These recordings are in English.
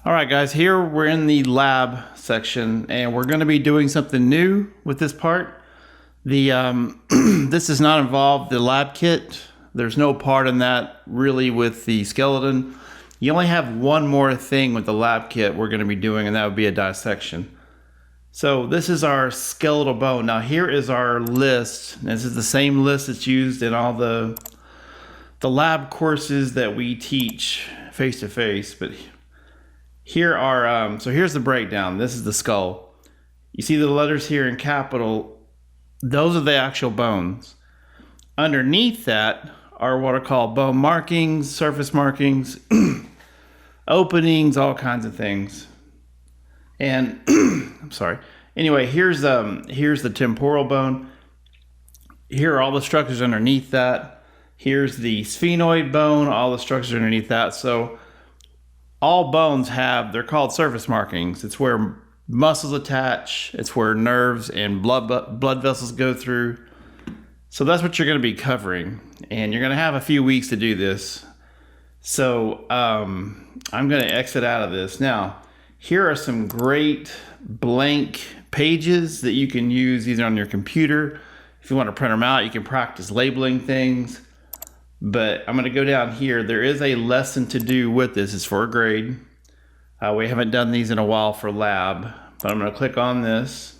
All right, guys, here we're in the lab section, and we're going to be doing something new with this part. This does not involve the lab kit. There's no part in that really with the skeleton. You only have one more thing with the lab kit we're going to be doing, and that would be a dissection. So this is our skeletal bone. Now here is our list. This is the same list that's used in all the lab courses that we teach face-to-face, but here are, so here's the breakdown. This is the skull. You see the letters here in capital. Those are the actual bones. Underneath that are what are called bone markings, surface markings, openings, all kinds of things. And I'm sorry. Anyway, here's the temporal bone. Here are all the structures underneath that. Here's the sphenoid bone, all the structures underneath that. So all bones they're called surface markings. It's where muscles attach. It's where nerves and blood vessels go through. So that's what you're going to be covering. And you're going to have a few weeks to do this. So I'm going to exit out of this. Now, here are some great blank pages that you can use either on your computer. If you want to print them out, you can practice labeling things. But I'm going to go down here. There is a lesson to do with this. It's for a grade. We haven't done these in a while for lab, but I'm going to click on this.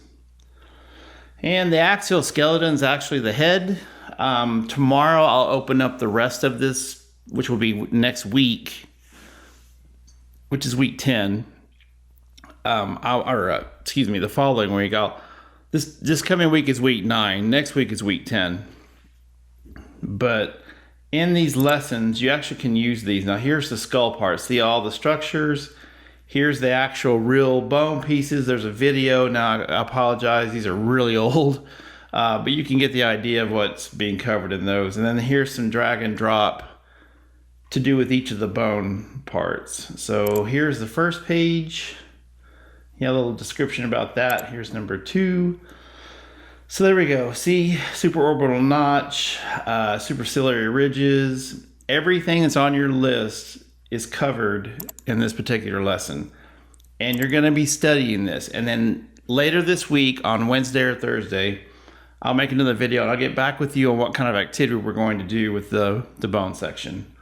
And the axial skeleton is actually the head. Tomorrow I'll open up the rest of this, which will be next week, which is week 10. The following week. This coming week is week 9. Next week is week 10. But in these lessons, you actually can use these. Now, here's the skull part. See all the structures. Here's the actual real bone pieces. There's a video. Now, I apologize. These are really old. But you can get the idea of what's being covered in those. And then here's some drag and drop to do with each of the bone parts. So here's the first page. A little description about that. Here's number 2. So there we go. See, supraorbital notch, superciliary ridges. Everything that's on your list is covered in this particular lesson. And you're going to be studying this. And then later this week on Wednesday or Thursday, I'll make another video and I'll get back with you on what kind of activity we're going to do with the bone section.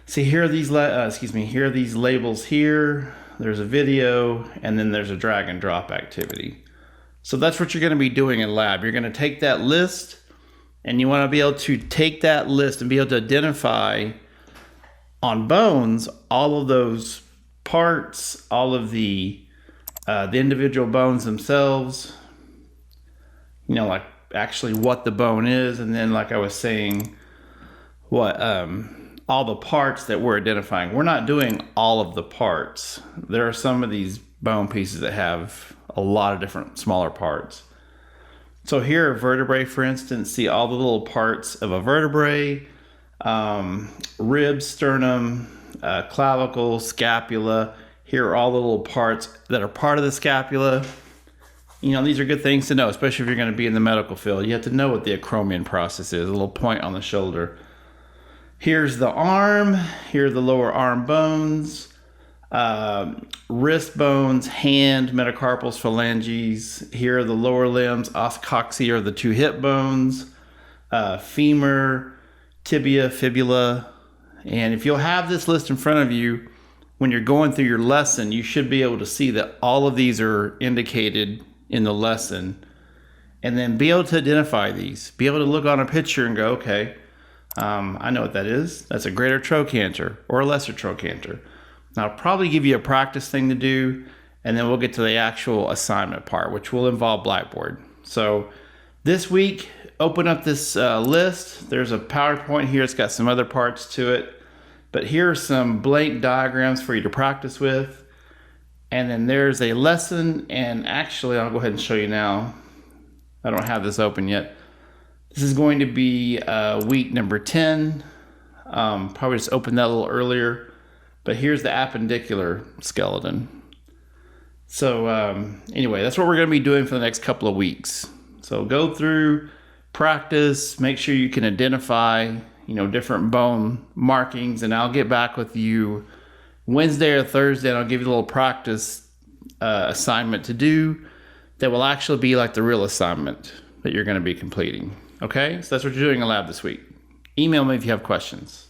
See, here are these here are these labels here. There's a video, and then there's a drag and drop activity. So that's what you're going to be doing in lab. You're going to take that list, and you want to be able to take that list and be able to identify on bones all of those parts, all of the individual bones themselves, like actually what the bone is, and then like I was saying, what all the parts that we're identifying. We're not doing all of the parts. There are some of these bone pieces that have a lot of different smaller parts. So here, vertebrae, for instance, see all the little parts of a vertebrae, ribs, sternum, clavicle, scapula. Here are all the little parts that are part of the scapula. These are good things to know, especially if you're going to be in the medical field. You have to know what the acromion process is, a little point on the shoulder. Here's the arm. Here are the lower arm bones. Wrist bones, hand, metacarpals, phalanges. Here are the lower limbs. Os-cocci are the 2 hip bones. Femur, tibia, fibula. And if you'll have this list in front of you, when you're going through your lesson, you should be able to see that all of these are indicated in the lesson. And then be able to identify these. Be able to look on a picture and go, okay, I know what that is. That's a greater trochanter or a lesser trochanter. Now, I'll probably give you a practice thing to do, and then we'll get to the actual assignment part, which will involve Blackboard. So this week, open up this list. There's a PowerPoint here. It's got some other parts to it. But here are some blank diagrams for you to practice with. And then there's a lesson, and actually, I'll go ahead and show you now. I don't have this open yet. This is going to be week number 10. Probably just open that a little earlier. But here's the appendicular skeleton. So anyway, that's what we're going to be doing for the next couple of weeks. So go through, practice, make sure you can identify, different bone markings, and I'll get back with you Wednesday or Thursday, and I'll give you a little practice assignment to do that will actually be like the real assignment that you're going to be completing. Okay? So that's what you're doing in lab this week. Email me if you have questions.